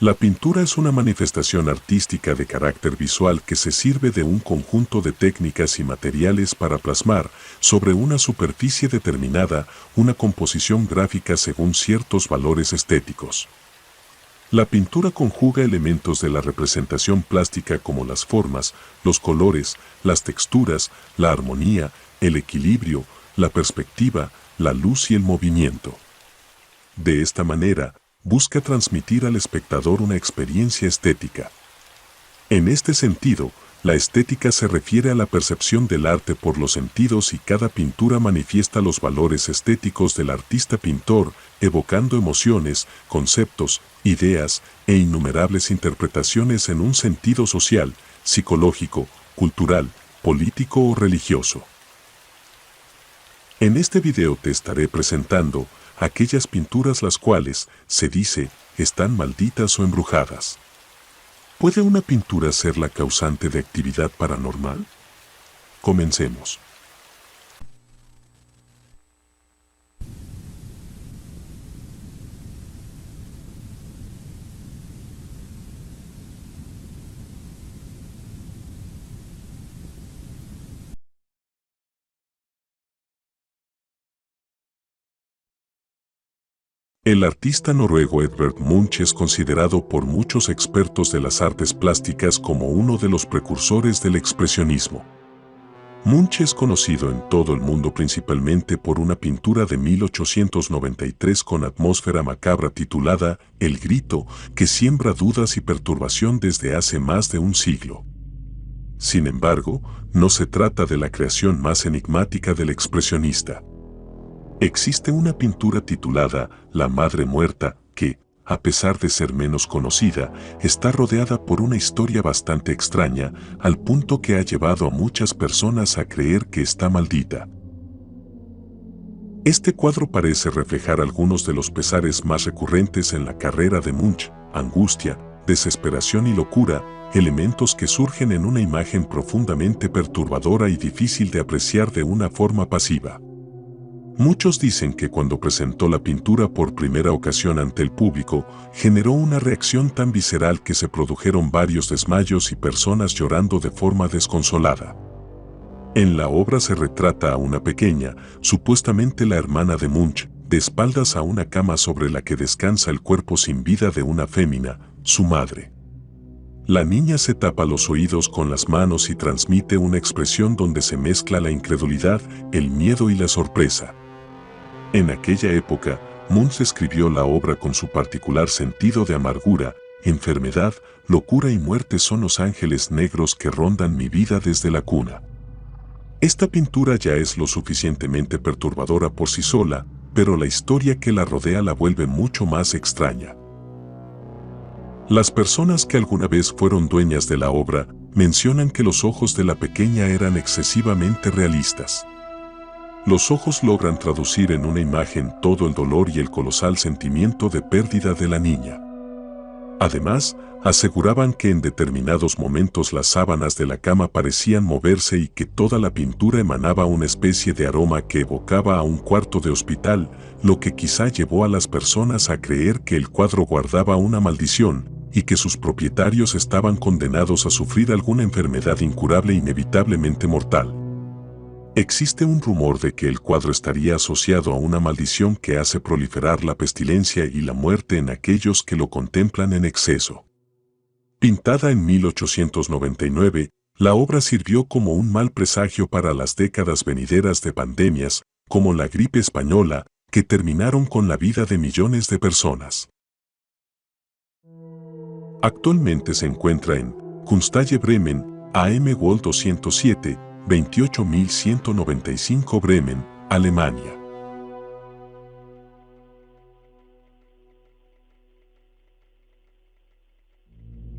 La pintura es una manifestación artística de carácter visual que se sirve de un conjunto de técnicas y materiales para plasmar, sobre una superficie determinada, una composición gráfica según ciertos valores estéticos. La pintura conjuga elementos de la representación plástica como las formas, los colores, las texturas, la armonía, el equilibrio, la perspectiva, la luz y el movimiento. De esta manera, busca transmitir al espectador una experiencia estética. En este sentido, la estética se refiere a la percepción del arte por los sentidos y cada pintura manifiesta los valores estéticos del artista pintor, evocando emociones, conceptos, ideas e innumerables interpretaciones en un sentido social, psicológico, cultural, político o religioso. En este video te estaré presentando aquellas pinturas las cuales, se dice, están malditas o embrujadas. ¿Puede una pintura ser la causante de actividad paranormal? Comencemos. El artista noruego Edvard Munch es considerado por muchos expertos de las artes plásticas como uno de los precursores del expresionismo. Munch es conocido en todo el mundo principalmente por una pintura de 1893 con atmósfera macabra titulada El Grito, que siembra dudas y perturbación desde hace más de un siglo. Sin embargo, no se trata de la creación más enigmática del expresionista. Existe una pintura titulada La Madre Muerta que, a pesar de ser menos conocida, está rodeada por una historia bastante extraña, al punto que ha llevado a muchas personas a creer que está maldita. Este cuadro parece reflejar algunos de los pesares más recurrentes en la carrera de Munch: angustia, desesperación y locura, elementos que surgen en una imagen profundamente perturbadora y difícil de apreciar de una forma pasiva. Muchos dicen que cuando presentó la pintura por primera ocasión ante el público, generó una reacción tan visceral que se produjeron varios desmayos y personas llorando de forma desconsolada. En la obra se retrata a una pequeña, supuestamente la hermana de Munch, de espaldas a una cama sobre la que descansa el cuerpo sin vida de una fémina, su madre. La niña se tapa los oídos con las manos y transmite una expresión donde se mezcla la incredulidad, el miedo y la sorpresa. En aquella época, Munch escribió la obra con su particular sentido de amargura, enfermedad, locura y muerte son los ángeles negros que rondan mi vida desde la cuna. Esta pintura ya es lo suficientemente perturbadora por sí sola, pero la historia que la rodea la vuelve mucho más extraña. Las personas que alguna vez fueron dueñas de la obra mencionan que los ojos de la pequeña eran excesivamente realistas. Los ojos logran traducir en una imagen todo el dolor y el colosal sentimiento de pérdida de la niña. Además, aseguraban que en determinados momentos las sábanas de la cama parecían moverse y que toda la pintura emanaba una especie de aroma que evocaba a un cuarto de hospital, lo que quizá llevó a las personas a creer que el cuadro guardaba una maldición y que sus propietarios estaban condenados a sufrir alguna enfermedad incurable e inevitablemente mortal. Existe un rumor de que el cuadro estaría asociado a una maldición que hace proliferar la pestilencia y la muerte en aquellos que lo contemplan en exceso. Pintada en 1899, la obra sirvió como un mal presagio para las décadas venideras de pandemias, como la gripe española, que terminaron con la vida de millones de personas. Actualmente se encuentra en Kunsthalle Bremen, AM Wall 207, 28195 Bremen, Alemania.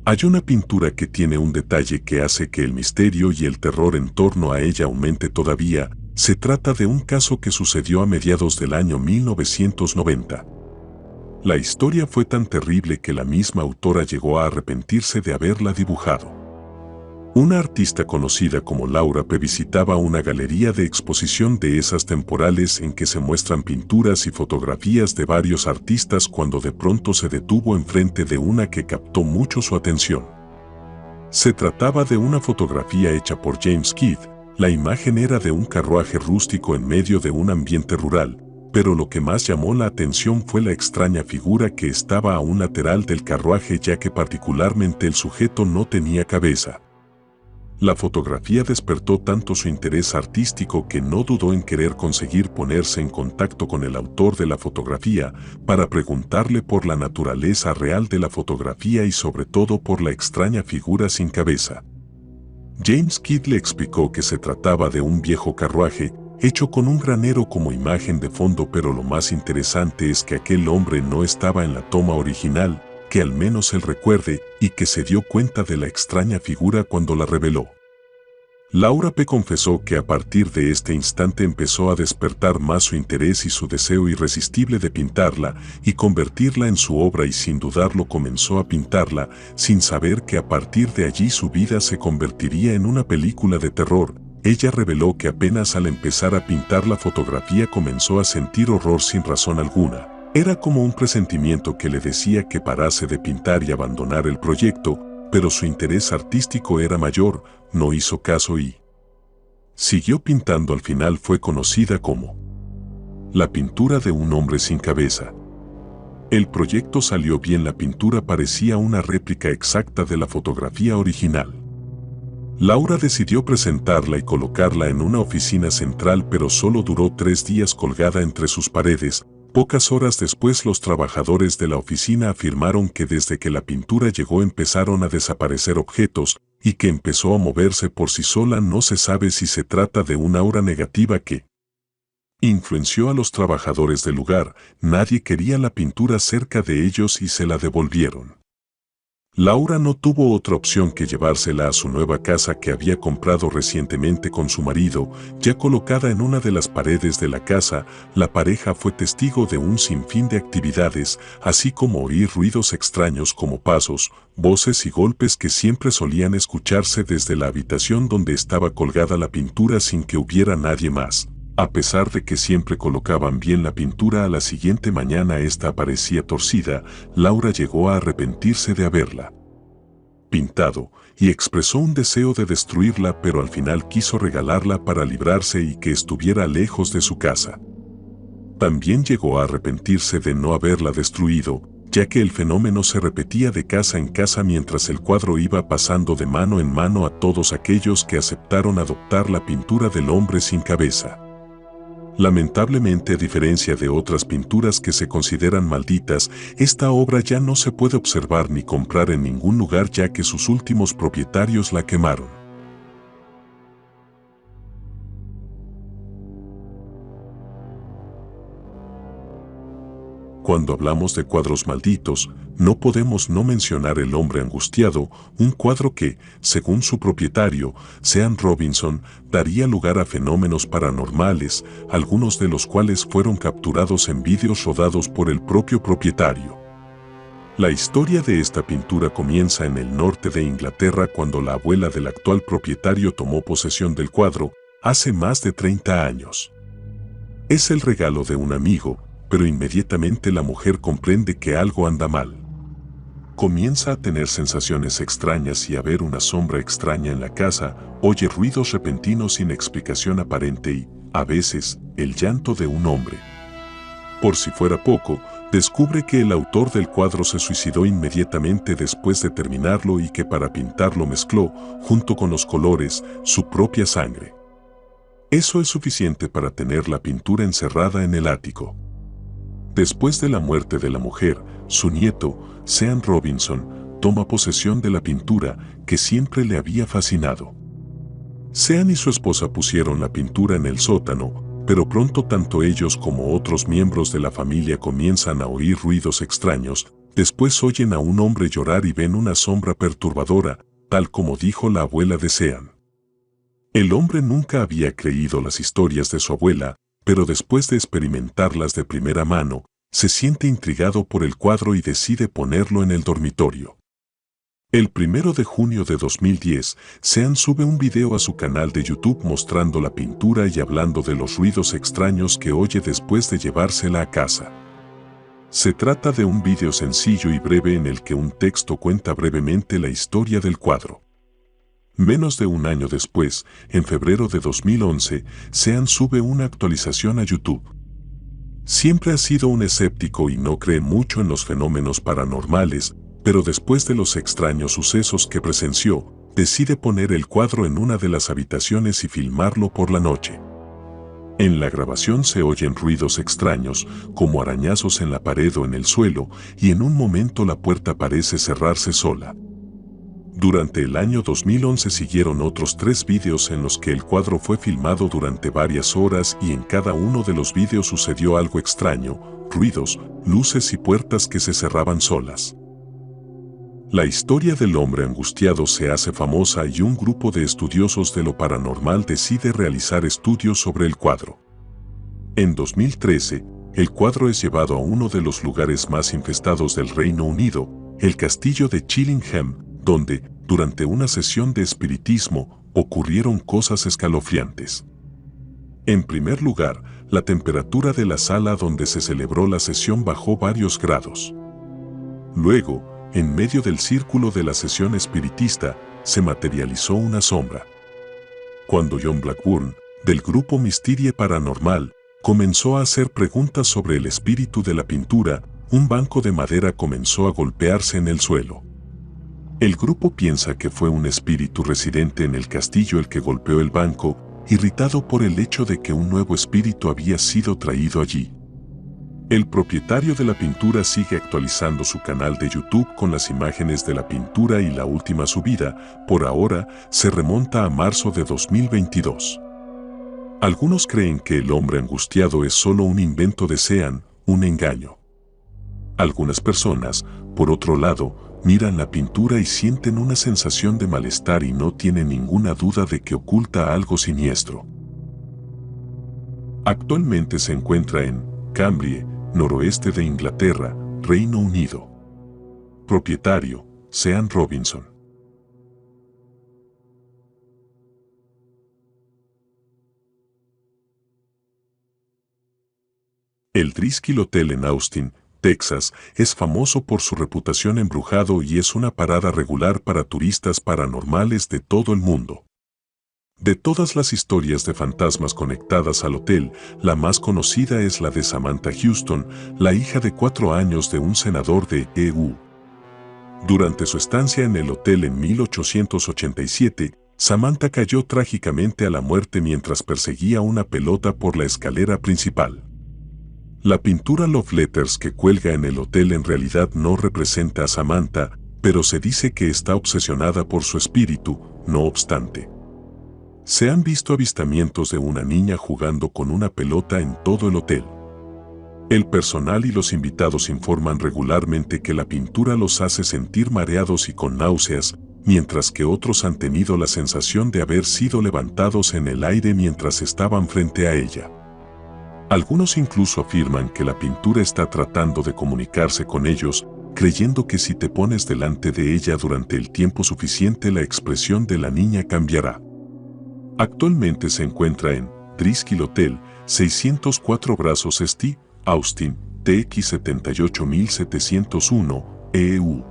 Hay una pintura que tiene un detalle que hace que el misterio y el terror en torno a ella aumente todavía. Se trata de un caso que sucedió a mediados del año 1990. La historia fue tan terrible que la misma autora llegó a arrepentirse de haberla dibujado. Una artista conocida como Laura P. visitaba una galería de exposición de esas temporales en que se muestran pinturas y fotografías de varios artistas cuando de pronto se detuvo enfrente de una que captó mucho su atención. Se trataba de una fotografía hecha por James Kidd. La imagen era de un carruaje rústico en medio de un ambiente rural, pero lo que más llamó la atención fue la extraña figura que estaba a un lateral del carruaje, ya que particularmente el sujeto no tenía cabeza. La fotografía despertó tanto su interés artístico que no dudó en querer conseguir ponerse en contacto con el autor de la fotografía para preguntarle por la naturaleza real de la fotografía y sobre todo por la extraña figura sin cabeza. James Kidd le explicó que se trataba de un viejo carruaje hecho con un granero como imagen de fondo, pero lo más interesante es que aquel hombre no estaba en la toma original, que al menos él recuerde, y que se dio cuenta de la extraña figura cuando la reveló. Laura P. confesó que a partir de este instante empezó a despertar más su interés y su deseo irresistible de pintarla y convertirla en su obra, y sin dudarlo comenzó a pintarla, sin saber que a partir de allí su vida se convertiría en una película de terror. Ella reveló que apenas al empezar a pintar la fotografía comenzó a sentir horror sin razón alguna. Era como un presentimiento que le decía que parase de pintar y abandonar el proyecto, pero su interés artístico era mayor. No hizo caso y siguió pintando. Al final fue conocida como la pintura de un hombre sin cabeza. El proyecto salió bien, la pintura parecía una réplica exacta de la fotografía original. Laura decidió presentarla y colocarla en una oficina central, pero solo duró 3 días colgada entre sus paredes. Pocas horas después, los trabajadores de la oficina afirmaron que desde que la pintura llegó empezaron a desaparecer objetos y que empezó a moverse por sí sola. No se sabe si se trata de una aura negativa que influenció a los trabajadores del lugar. Nadie quería la pintura cerca de ellos y se la devolvieron. Laura no tuvo otra opción que llevársela a su nueva casa que había comprado recientemente con su marido. Ya colocada en una de las paredes de la casa, la pareja fue testigo de un sinfín de actividades, así como oír ruidos extraños como pasos, voces y golpes que siempre solían escucharse desde la habitación donde estaba colgada la pintura sin que hubiera nadie más. A pesar de que siempre colocaban bien la pintura, a la siguiente mañana esta aparecía torcida. Laura llegó a arrepentirse de haberla pintado y expresó un deseo de destruirla, pero al final quiso regalarla para librarse y que estuviera lejos de su casa. También llegó a arrepentirse de no haberla destruido, ya que el fenómeno se repetía de casa en casa mientras el cuadro iba pasando de mano en mano a todos aquellos que aceptaron adoptar la pintura del hombre sin cabeza. Lamentablemente, a diferencia de otras pinturas que se consideran malditas, esta obra ya no se puede observar ni comprar en ningún lugar, ya que sus últimos propietarios la quemaron. Cuando hablamos de cuadros malditos, no podemos no mencionar El hombre angustiado, un cuadro que, según su propietario, Sean Robinson, daría lugar a fenómenos paranormales, algunos de los cuales fueron capturados en vídeos rodados por el propio propietario. La historia de esta pintura comienza en el norte de Inglaterra, cuando la abuela del actual propietario tomó posesión del cuadro, hace más de 30 años. Es el regalo de un amigo, pero inmediatamente la mujer comprende que algo anda mal. Comienza a tener sensaciones extrañas y a ver una sombra extraña en la casa, oye ruidos repentinos sin explicación aparente y, a veces, el llanto de un hombre. Por si fuera poco, descubre que el autor del cuadro se suicidó inmediatamente después de terminarlo y que para pintarlo mezcló, junto con los colores, su propia sangre. Eso es suficiente para tener la pintura encerrada en el ático. Después de la muerte de la mujer, su nieto, Sean Robinson, toma posesión de la pintura que siempre le había fascinado. Sean y su esposa pusieron la pintura en el sótano, pero pronto tanto ellos como otros miembros de la familia comienzan a oír ruidos extraños. Después oyen a un hombre llorar y ven una sombra perturbadora, tal como dijo la abuela de Sean. El hombre nunca había creído las historias de su abuela, pero después de experimentarlas de primera mano, se siente intrigado por el cuadro y decide ponerlo en el dormitorio. El 1 de junio de 2010, Sean sube un video a su canal de YouTube mostrando la pintura y hablando de los ruidos extraños que oye después de llevársela a casa. Se trata de un video sencillo y breve en el que un texto cuenta brevemente la historia del cuadro. Menos de un año después, en febrero de 2011, Sean sube una actualización a YouTube. Siempre ha sido un escéptico y no cree mucho en los fenómenos paranormales, pero después de los extraños sucesos que presenció, decide poner el cuadro en una de las habitaciones y filmarlo por la noche. En la grabación se oyen ruidos extraños, como arañazos en la pared o en el suelo, y en un momento la puerta parece cerrarse sola. Durante el año 2011 siguieron otros 3 vídeos en los que el cuadro fue filmado durante varias horas y en cada uno de los vídeos sucedió algo extraño, ruidos, luces y puertas que se cerraban solas. La historia del hombre angustiado se hace famosa y un grupo de estudiosos de lo paranormal decide realizar estudios sobre el cuadro. En 2013, el cuadro es llevado a uno de los lugares más infestados del Reino Unido, el castillo de Chillingham, donde, durante una sesión de espiritismo, ocurrieron cosas escalofriantes. En primer lugar, la temperatura de la sala donde se celebró la sesión bajó varios grados. Luego, en medio del círculo de la sesión espiritista, se materializó una sombra. Cuando John Blackburn, del grupo Mysterie Paranormal, comenzó a hacer preguntas sobre el espíritu de la pintura, un banco de madera comenzó a golpearse en el suelo. El grupo piensa que fue un espíritu residente en el castillo el que golpeó el banco, irritado por el hecho de que un nuevo espíritu había sido traído allí. El propietario de la pintura sigue actualizando su canal de YouTube con las imágenes de la pintura y la última subida, por ahora, se remonta a marzo de 2022. Algunos creen que el hombre angustiado es solo un invento de Sean, un engaño. Algunas personas, por otro lado, miran la pintura y sienten una sensación de malestar y no tienen ninguna duda de que oculta algo siniestro. Actualmente se encuentra en Cambridge, noroeste de Inglaterra, Reino Unido. Propietario, Sean Robinson. El Driskill Hotel en Austin, Texas, es famoso por su reputación embrujado y es una parada regular para turistas paranormales de todo el mundo. De todas las historias de fantasmas conectadas al hotel, la más conocida es la de Samantha Houston, la hija de 4 años de un senador de EU. Durante su estancia en el hotel en 1887, Samantha cayó trágicamente a la muerte mientras perseguía una pelota por la escalera principal. La pintura Love Letters que cuelga en el hotel en realidad no representa a Samantha, pero se dice que está obsesionada por su espíritu, no obstante. Se han visto avistamientos de una niña jugando con una pelota en todo el hotel. El personal y los invitados informan regularmente que la pintura los hace sentir mareados y con náuseas, mientras que otros han tenido la sensación de haber sido levantados en el aire mientras estaban frente a ella. Algunos incluso afirman que la pintura está tratando de comunicarse con ellos, creyendo que si te pones delante de ella durante el tiempo suficiente la expresión de la niña cambiará. Actualmente se encuentra en Driskill Hotel, 604 Brazos St, Austin, TX 78701, EU.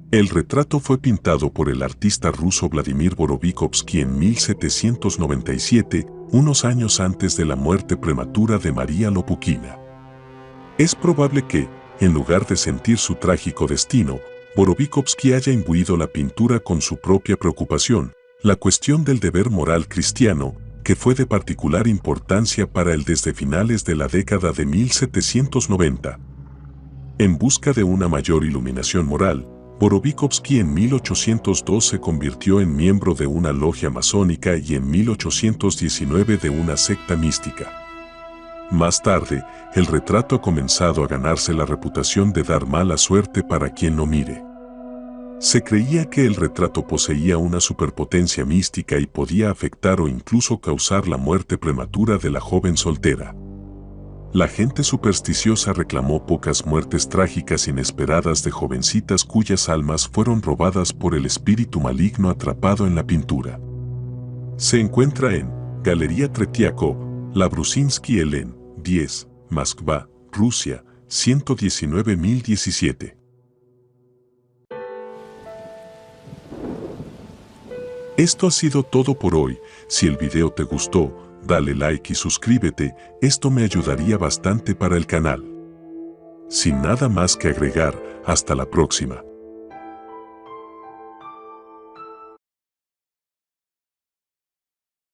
El retrato fue pintado por el artista ruso Vladimir Borovikovsky en 1797, unos años antes de la muerte prematura de María Lopukina. Es probable que, en lugar de sentir su trágico destino, Borovikovsky haya imbuido la pintura con su propia preocupación, la cuestión del deber moral cristiano, que fue de particular importancia para él desde finales de la década de 1790. En busca de una mayor iluminación moral, Borovikovsky en 1802 se convirtió en miembro de una logia masónica y en 1819 de una secta mística. Más tarde, el retrato ha comenzado a ganarse la reputación de dar mala suerte para quien lo mire. Se creía que el retrato poseía una superpotencia mística y podía afectar o incluso causar la muerte prematura de la joven soltera. La gente supersticiosa reclamó pocas muertes trágicas inesperadas de jovencitas cuyas almas fueron robadas por el espíritu maligno atrapado en la pintura. Se encuentra en Galería Tretiakov, Labrusinsky Elen, 10, Moskva, Rusia, 119.017. Esto ha sido todo por hoy. Si el video te gustó, dale like y suscríbete, esto me ayudaría bastante para el canal. Sin nada más que agregar, hasta la próxima.